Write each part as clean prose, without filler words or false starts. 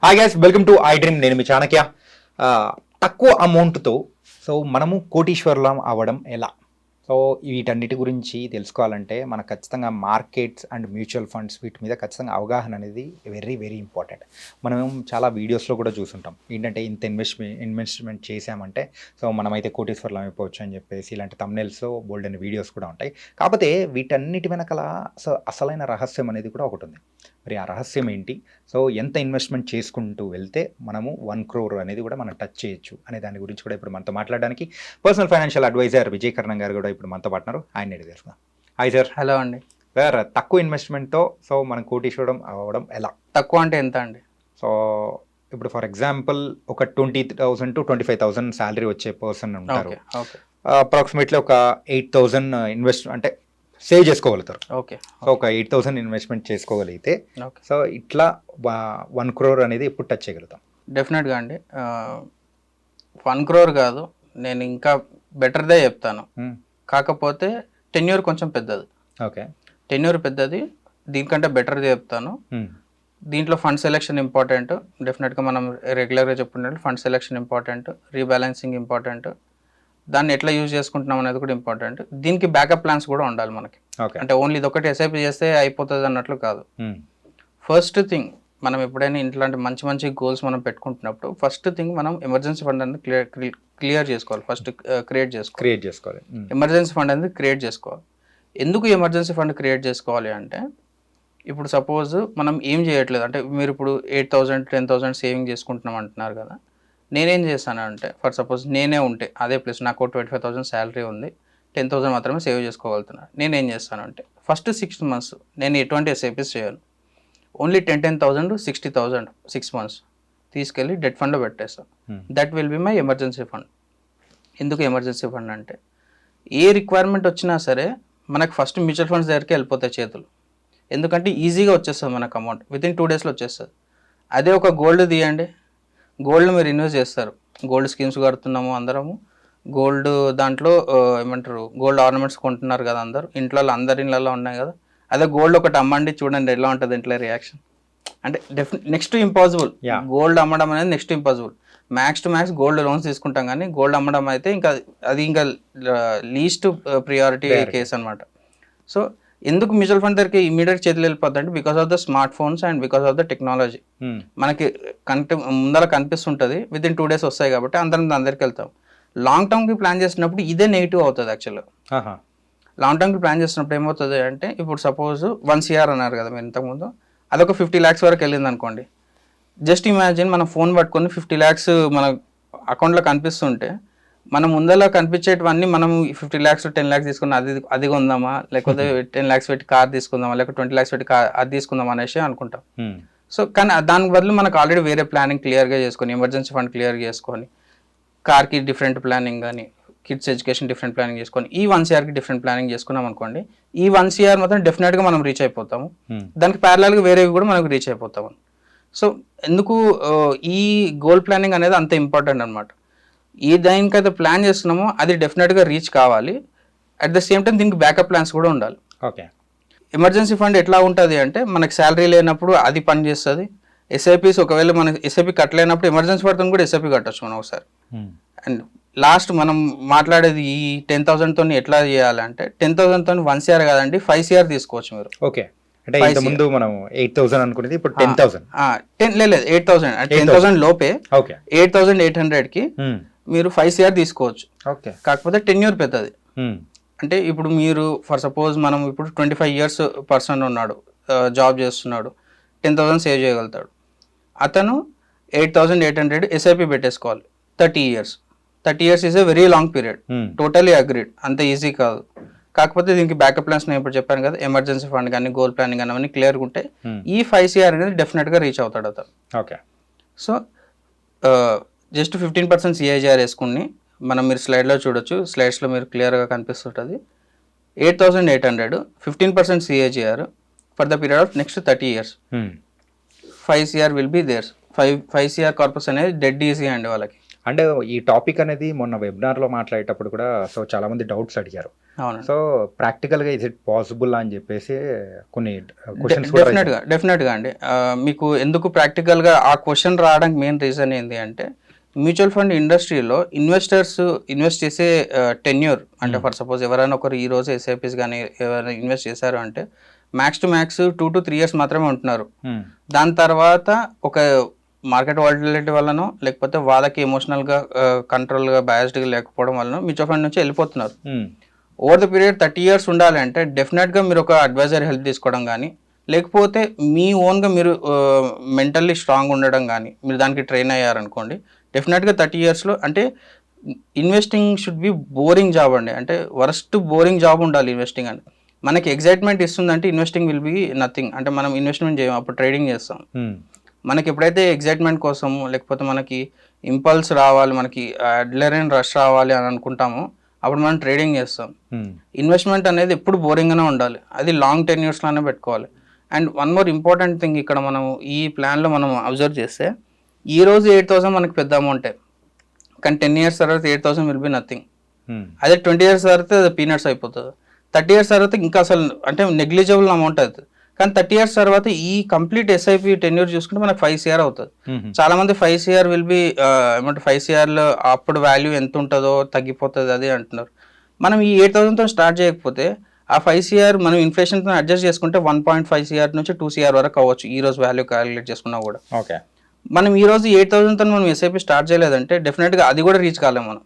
Hi guys, welcome to I dream. నేను మీ చాణక్య. తక్కువ అమౌంట్తో మనము కోటీశ్వరులం అవ్వడం ఎలా? వీటన్నిటి గురించి తెలుసుకోవాలంటే మనకు ఖచ్చితంగా మార్కెట్స్ అండ్ మ్యూచువల్ ఫండ్స్ వీటి మీద ఖచ్చితంగా అవగాహన అనేది వెరీ వెరీ ఇంపార్టెంట్. మనం చాలా వీడియోస్లో కూడా చూసుంటాం. ఏంటంటే ఇంత ఇన్వెస్ట్మెంట్ చేసామంటే మనమైతే కోటీశ్వరులం అయిపోవచ్చు అని చెప్పేసి ఇలాంటి థంబ్నెయిల్స్లో బోల్డ్ అనే వీడియోస్ కూడా ఉంటాయి. కాకపోతే వీటన్నిటి వెనకాల అసలైన రహస్యం అనేది కూడా ఒకటి ఉంది. మరి ఆ రహస్యం ఏంటి? ఎంత ఇన్వెస్ట్మెంట్ చేసుకుంటూ వెళ్తే మనము 1 crore అనేది కూడా మనం టచ్ చేయొచ్చు అనే దాని గురించి కూడా ఇప్పుడు మనతో మాట్లాడడానికి పర్సనల్ ఫైనాన్షియల్ అడ్వైజర్ విజయ్ కర్ణం గారు కూడా ఇప్పుడు మనతో పాటున్నారు. ఆయన అడిగి తెలుసుకుందాం. Hi sir. హలో అండి. సార్, తక్కువ ఇన్వెస్ట్మెంట్తో మనం కోటీశ్వరం అవ్వడం ఎలా? తక్కువ అంటే ఎంత అండి? ఇప్పుడు ఫర్ ఎగ్జాంపుల్ ఒక 20,000 to 25,000 శాలరీ వచ్చే పర్సన్ ఉంటారు. అప్రాక్సిమేట్లీ ఒక 8,000 ఇన్వెస్ట్ అంటే సేవ్ చేసుకోగలుగుతారు. ఓకే. ఒక 8,000 ఇన్వెస్ట్మెంట్ చేసుకోగలిగితే ఇట్లా 1 crore అనేది ఎప్పుడు టచ్ చేయగలుగుతాం? డెఫినెట్గా అండి. 1 crore కాదు, నేను ఇంకా బెటర్దే చెప్తాను. కాకపోతే టెన్యూర్ కొంచెం పెద్దది. ఓకే, టెన్యూర్ పెద్దది, దీనికంటే బెటర్దే చెప్తాను. దీంట్లో ఫండ్ సెలెక్షన్ ఇంపార్టెంట్. డెఫినెట్గా మనం రెగ్యులర్గా చెప్పుకున్నట్టు fund selection important, rebalancing important, దాన్ని ఎట్లా యూజ్ చేసుకుంటున్నాం అనేది కూడా ఇంపార్టెంట్. దీనికి బ్యాకప్ ప్లాన్స్ కూడా ఉండాలి మనకి. అంటే ఓన్లీ ఇది ఒకటి ఎస్ఐపి చేస్తే అయిపోతుంది అన్నట్లు కాదు. ఫస్ట్ థింగ్, మనం ఎప్పుడైనా ఇట్లాంటి మంచి మంచి గోల్స్ మనం పెట్టుకుంటున్నప్పుడు ఫస్ట్ థింగ్ మనం ఎమర్జెన్సీ ఫండ్ అనేది క్లియర్ చేసుకోవాలి. ఫస్ట్ క్రియేట్ చేసుకోవాలి. ఎమర్జెన్సీ ఫండ్ అనేది క్రియేట్ చేసుకోవాలి. ఎందుకు ఎమర్జెన్సీ ఫండ్ క్రియేట్ చేసుకోవాలి అంటే, ఇప్పుడు సపోజ్ మనం ఏం చేయట్లేదు అంటే, మీరు ఇప్పుడు 8,000 10,000 సేవింగ్ చేసుకుంటున్నాం అంటున్నారు కదా. నేనేం చేస్తానంటే, ఫర్ సపోజ్ నేనే ఉంటే అదే ప్లేస్, నాకు 25,000 శాలరీ ఉంది, 10,000 మాత్రమే సేవ్ చేసుకోగలుగుతున్నాను. నేనేం చేస్తానంటే, ఫస్ట్ 6 months నేను ఎటువంటి ఎస్ఐపీస్ చేయను. ఓన్లీ 10,000 to 60,000 6 months తీసుకెళ్ళి డెట్ ఫండ్లో పెట్టేస్తాను. That will be my emergency fund. ఎందుకు ఎమర్జెన్సీ ఫండ్ అంటే, ఏ రిక్వైర్మెంట్ వచ్చినా సరే మనకు ఫస్ట్ మ్యూచువల్ ఫండ్స్ దగ్గరికి వెళ్ళిపోతాయి చేతులు. ఎందుకంటే ఈజీగా వచ్చేస్తుంది మనకు అమౌంట్, వితిన్ 2 daysలో వచ్చేస్తుంది. అదే ఒక గోల్డ్ తీయండి, గోల్డ్ మీరు ఇన్వెస్ట్ చేస్తారు, గోల్డ్ స్కీమ్స్ కడుతున్నాము అందరము, గోల్డ్ దాంట్లో ఏమంటారు గోల్డ్ ఆర్నమెంట్స్ కొంటున్నారు కదా అందరు, అందరి ఇళ్ళల్లో ఉన్నాయి కదా. అదే గోల్డ్ ఒకటి అమ్మండి, చూడండి ఎలా ఉంటుంది ఇంట్లో రియాక్షన్. అంటే నెక్స్ట్ ఇంపాసిబుల్, గోల్డ్ అమ్మడం అనేది next impossible. Max to max gold loans తీసుకుంటాం, కానీ గోల్డ్ అమ్మడం అయితే ఇంకా లీస్ట్ ప్రియారిటీ కేసు అనమాట. సో ఎందుకు మ్యూచువల్ ఫండ్ దగ్గరికి ఇమీడియట్ చేతులు వెళ్ళిపోద్ది అంటే, because of the smart phones and because of the technology. మనకి ముందర కనిపిస్తుంటుంది, విత్ ఇన్ 2 days వస్తాయి కాబట్టి అందరికి వెళ్తాం. లాంగ్ టర్మ్కి ప్లాన్ చేసినప్పుడు ఇదే నెగిటివ్ అవుతుంది యాక్చువల్గా. లాంగ్ టర్మ్కి ప్లాన్ చేసినప్పుడు ఏమవుతుంది అంటే, ఇప్పుడు సపోజ్ 1 crore అన్నారు కదా మీరు ఇంతకుముందు, అదొక 50 lakhs వరకు వెళ్ళింది అనుకోండి. జస్ట్ ఇమాజిన్ మనం ఫోన్ పట్టుకొని 50 lakhs మన అకౌంట్లో కనిపిస్తుంటే, మనం ముందర కనిపించేటివన్నీ మనం 50 lakhs 10 lakhs తీసుకుని అది కొందామా, లేకపోతే 10 lakhs పెట్టి కార్ తీసుకుందామా, లేకపోతే 20 lakhs పెట్టి అది తీసుకుందామా అనేసి అనుకుంటాం. సో కానీ దాని బదులు మనకు ఆల్రెడీ వేరే ప్లానింగ్ క్లియర్గా చేసుకొని, ఎమర్జెన్సీ ఫండ్ క్లియర్గా చేసుకొని, కార్కి డిఫరెంట్ ప్లానింగ్ కానీ, కిడ్స్ ఎడ్యుకేషన్ డిఫరెంట్ ప్లానింగ్ చేసుకొని, ఈ 1 crore డిఫరెంట్ ప్లానింగ్ చేసుకున్నాం అనుకోండి, ఈ 1 crore మాత్రం డెఫినెట్గా మనం రీచ్ అయిపోతాము. దానికి ప్యారలల్గా వేరేవి కూడా మనకు రీచ్ అయిపోతాము. సో ఎందుకు ఈ గోల్ ప్లానింగ్ అనేది అంత ఇంపార్టెంట్ అనమాట. ఏ దానికైతే ప్లాన్ చేస్తున్నామో అది డెఫినెట్గా రీచ్ కావాలి. అట్ ద సేమ్ టైం దీనికి బ్యాకప్ ప్లాన్స్ కూడా ఉండాలి. ఓకే. ఎమర్జెన్సీ ఫండ్ ఎట్లా ఉంటుంది అంటే, మనకి శాలరీ లేనప్పుడు అది పని చేస్తుంది. ఎస్ఐపీస్ ఒకవేళ మనకి ఎస్ఐపి కట్టలేనప్పుడు ఎమర్జెన్సీ పడుతుంది కూడా ఎస్ఐపి కట్టచ్చు మనం ఒకసారి. అండ్ లాస్ట్ మనం మాట్లాడేది ఈ 10,000తో ఎట్లా చేయాలంటే, 10,000తో 1 crore కాదండి, 5 crore తీసుకోవచ్చు మీరు. ఓకే, అంటే ఇంతకుముందు మనం 8,000 అనుకునేది ఇప్పుడు 10,000. లేదు 8,000 అంటే 10,000 లోపే. ఓకే, 8,800కి మీరు 5 crore తీసుకోవచ్చు. ఓకే, కాకపోతే టెన్యూర్ పెద్దది. అంటే ఇప్పుడు మీరు ఫర్ సపోజ్ మనం ఇప్పుడు 25 years పర్సన్ ఉన్నాడు, జాబ్ చేస్తున్నాడు, 10,000 సేవ్ చేయగలుగుతాడు. అతను 8,800 ఎస్ఐపి పెట్టేసుకోవాలి 30 years. 30 years is a very long period. Totally agreed, అంత ఈజీ కాదు. కాకపోతే దీనికి బ్యాకప్ ప్లాన్స్ నేను ఇప్పుడు చెప్పాను కదా, ఎమర్జెన్సీ ఫండ్ కానీ గోల్ ప్లానింగ్ కానీ అవన్నీ క్లియర్గా ఉంటే ఈ 5 crore అనేది డెఫినెట్గా రీచ్ అవుతాడు అతను. ఓకే. సో జస్ట్ 15% సిఐజిఆర్ వేసుకుని మనం మీరు స్లైడ్లో చూడొచ్చు, స్లైడ్స్లో మీరు క్లియర్గా కనిపిస్తుంటుంది. 8,800 15% CIGR for the period of next 30 years. 5 crore will be there. 5 crore corpus అనేది డెడ్ ఈజీ అండి వాళ్ళకి. అండ్ ఈ టాపిక్ అనేది మొన్న వెబినార్లో మాట్లాడేటప్పుడు కూడా సో చాలామంది డౌట్స్ అడిగారు. అవునండి. సో ప్రాక్టికల్గా ఇస్ ఇట్ పాసిబుల్ అని చెప్పేసి కొన్ని క్వశ్చన్స్ కూడా డెఫినెట్గా అండి. మీకు ఎందుకు ప్రాక్టికల్గా ఆ క్వశ్చన్ రావడానికి మెయిన్ రీజన్ ఏంటి అంటే, మ్యూచువల్ ఫండ్ ఇండస్ట్రీలో ఇన్వెస్టర్స్ ఇన్వెస్ట్ చేసే టెన్యూర్ అంటే ఫర్ సపోజ్ ఎవరైనా ఒకరు ఈ రోజు ఎస్ఐపిస్ కానీ ఎవరైనా ఇన్వెస్ట్ చేశారు అంటే max to max 2 to 3 years మాత్రమే ఉంటున్నారు. దాని తర్వాత ఒక మార్కెట్ వాలిటిలిటీ వల్లనో లేకపోతే వాళ్ళకి ఎమోషనల్గా కంట్రోల్గా బయాస్డ్గా లేకపోవడం వలన మ్యూచువల్ ఫండ్ నుంచి వెళ్ళిపోతున్నారు. ఓవర్ ద పీరియడ్ 30 years ఉండాలి అంటే డెఫినెట్గా మీరు ఒక అడ్వైజర్ హెల్ప్ తీసుకోవడం కానీ లేకపోతే మీ ఓన్గా మీరు మెంటల్లీ స్ట్రాంగ్ ఉండడం కానీ మీరు దానికి ట్రైన్ అయ్యారనుకోండి డెఫినెట్గా 30 yearsలో అంటే investing should be boring job అండి. అంటే వరస్ట్ బోరింగ్ జాబ్ ఉండాలి ఇన్వెస్టింగ్ అని. మనకి ఎగ్జైట్మెంట్ ఇస్తుందంటే ఇన్వెస్టింగ్ విల్ బి నథింగ్. అంటే మనం ఇన్వెస్ట్మెంట్ చేయం, అప్పుడు ట్రేడింగ్ చేస్తాం. మనకి ఎప్పుడైతే ఎగ్జైట్మెంట్ కోసము లేకపోతే మనకి ఇంపల్స్ రావాలి, మనకి అడ్లరైన్ రష్ రావాలి అని అనుకుంటామో అప్పుడు మనం ట్రేడింగ్ చేస్తాం. ఇన్వెస్ట్మెంట్ అనేది ఎప్పుడు బోరింగ్గానే ఉండాలి, అది లాంగ్ 10 yearsలోనే పెట్టుకోవాలి. And one more important thing ఇక్కడ మనం ఈ ప్లాన్లో మనం అబ్జర్వ్ చేస్తే ఈ రోజు 8,000 మనకి పెద్ద అమౌంటే, కానీ 10 years తర్వాత 8,000 విల్ బి నథింగ్. అదే 20 years తర్వాత అది పీనట్స్ అయిపోతుంది. 30 years తర్వాత ఇంకా అసలు అంటే నెగ్లిజిబుల్ అమౌంట్ అవుతుంది. కానీ 30 years తర్వాత ఈ కంప్లీట్ ఎస్ఐపి టెన్యూర్ చూసుకుంటే మనకు 5 CR అవుతుంది. చాలా మంది 5 CR విల్ బి ఏమంటే 5 CRలో అప్పుడు వాల్యూ ఎంత ఉంటుందో తగ్గిపోతుంది అది అంటున్నారు. మనం ఈ 8,000తో స్టార్ట్ చేయకపోతే ఆ 5 CR మనం ఇన్ఫ్లేషన్తో అడ్జస్ట్ చేసుకుంటే 1.5 CR నుంచి 2 CR వరకు అవ్వచ్చు ఈ రోజు వాల్యూ క్యాలిక్యులేట్ చేసుకున్నా కూడా. ఓకే, మనం ఈ రోజు 8,000తో మనం ఎస్ఐపి స్టార్ట్ చేయలేదంటే డెఫినెట్గా అది కూడా రీచ్ కాలేము మనం.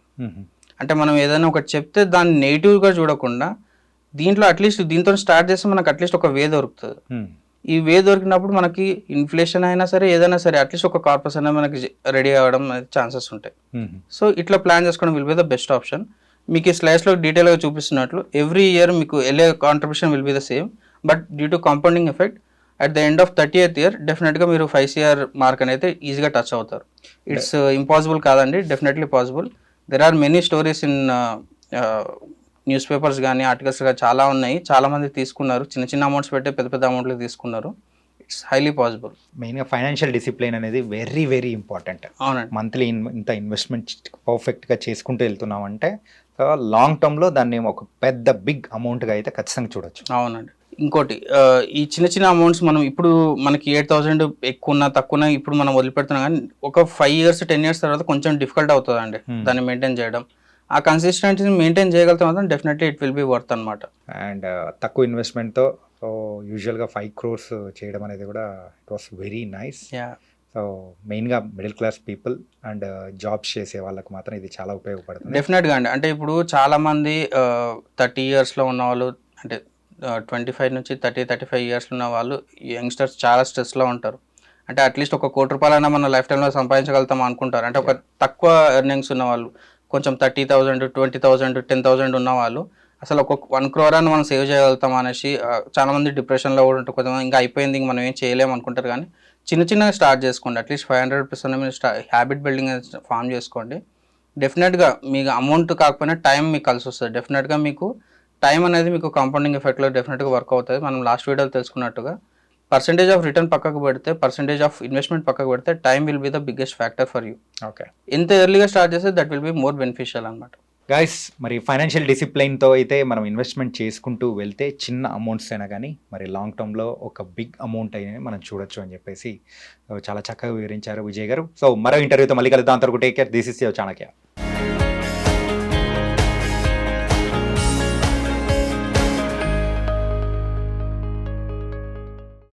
అంటే మనం ఏదైనా ఒకటి చెప్తే దాన్ని నెగిటివ్గా చూడకుండా దీంట్లో అట్లీస్ట్ దీంతో స్టార్ట్ చేస్తే మనకు అట్లీస్ట్ ఒక వే దొరుకుతుంది. ఈ వే దొరికినప్పుడు మనకి ఇన్ఫ్లేషన్ అయినా సరే ఏదైనా సరే అట్లీస్ట్ ఒక కార్పస్ అయినా మనకి రెడీ అవ్వడం ఛాన్సెస్ ఉంటాయి. సో ఇట్లా ప్లాన్ చేసుకోవడం will be the best option. మీకు ఈ స్లైడ్స్లో డీటెయిల్గా చూపిస్తున్నట్లు ఎవ్రీ ఇయర్ మీకు వెళ్ళే contribution will be the same, but due to compounding effect at the end of 30th year డెఫినెట్గా మీరు 5 CR మార్క్ అనేది ఈజీగా టచ్ అవుతారు. ఇట్స్ ఇంపాసిబుల్ కాదండి, definitely possible. There are many stories in newspapers కానీ articles కానీ చాలా ఉన్నాయి. చాలామంది తీసుకున్నారు, చిన్న చిన్న అమౌంట్స్ పెట్టి పెద్ద పెద్ద అమౌంట్లు తీసుకున్నారు. It's highly possible. మెయిన్గా ఫైనాన్షియల్ డిసిప్లిన్ అనేది వెరీ వెరీ ఇంపార్టెంట్. అవునండి. మంత్లీ ఇంత ఇన్వెస్ట్మెంట్ పర్ఫెక్ట్గా చేసుకుంటూ వెళ్తున్నామంటే లాంగ్ టర్మ్లో దాన్ని ఒక పెద్ద బిగ్ అమౌంట్గా అయితే ఖచ్చితంగా చూడొచ్చు. అవునండి. ఇంకోటి ఈ చిన్న చిన్న అమౌంట్స్ మనం ఇప్పుడు మనకి 8,000 ఎక్కువ ఉన్నా తక్కువ ఉన్నా ఇప్పుడు మనం వదిలిపెడుతున్నాం, కానీ ఒక 5 years 10 years తర్వాత కొంచెం డిఫికల్ట్ అవుతుందండి దాన్ని మెయింటైన్ చేయడం. ఆ కన్సిస్టెన్సీని మెయింటైన్ చేయగలుగుతాం మాత్రం definitely it will be worth అనమాట. అండ్ తక్కువ ఇన్వెస్ట్మెంట్తో సో యూజువల్గా 5 crores చేయడం అనేది కూడా it was very nice. So మెయిన్గా middle class people and jobs చేసే వాళ్ళకి మాత్రం ఇది చాలా ఉపయోగపడుతుంది. డెఫినెట్గా అండి. అంటే ఇప్పుడు చాలామంది 30 yearsలో ఉన్న వాళ్ళు అంటే 25 నుంచి 35 years ఉన్న వాళ్ళు యంగ్స్టర్స్ చాలా స్ట్రెస్లో ఉంటారు. అంటే అట్లీస్ట్ ఒక 1 కోటి రూపాయలైనా మన లైఫ్ టైంలో సంపాదించగలుగుతాం అనుకుంటారు. అంటే ఒక తక్కువ ఎర్నింగ్స్ ఉన్న వాళ్ళు కొంచెం 30,000 20,000 10,000 ఉన్న వాళ్ళు అసలు ఒక 1 crore అని మనం సేవ్ చేయగలుగుతాం అనేసి చాలామంది డిప్రెషన్లో కూడా ఉంటారు. కొంతమంది ఇంకా అయిపోయింది ఇంక మనం ఏం చేయలేము అనుకుంటారు. కానీ చిన్న చిన్నగా స్టార్ట్ చేసుకోండి. అట్లీస్ట్ 500 rupees మీరు హ్యాబిట్ బిల్డింగ్ ఫామ్ చేసుకోండి. డెఫినెట్గా మీకు అమౌంట్ కాకపోయినా టైం మీకు కలిసి వస్తుంది. డెఫినెట్గా మీకు టైం అనేది మీకు కాంపౌండింగ్ ఎఫెక్ట్లో డెఫినెట్గా వర్క్ అవుతుంది. మనం లాస్ట్ వీడియోలో తెలుసుకున్నట్టుగా పర్సెంటేజ్ ఆఫ్ రిటర్న్ పక్కకు పెడితే పర్సెంటేజ్ ఆఫ్ ఇన్వెస్ట్మెంట్ పక్కకు పెడితే time will be the biggest factor for you. Okay, ఎంత ఎర్లీగా స్టార్ట్ చేస్తే that will be more beneficial అనమాట. గైస్, మరి ఫైనాన్షియల్ డిసిప్లైన్తో అయితే మనం ఇన్వెస్ట్మెంట్ చేసుకుంటూ వెళ్తే చిన్న అమౌంట్స్ అయినా కానీ మరి లాంగ్ టర్మ్లో ఒక బిగ్ అమౌంట్ అయినా మనం చూడొచ్చు అని చెప్పేసి చాలా చక్కగా వివరించారు విజయ్ గారు. సో మరో ఇంటర్వ్యూతో మళ్ళీ కలుద్దాం. అంతవరకు take care. This is your Chanakya.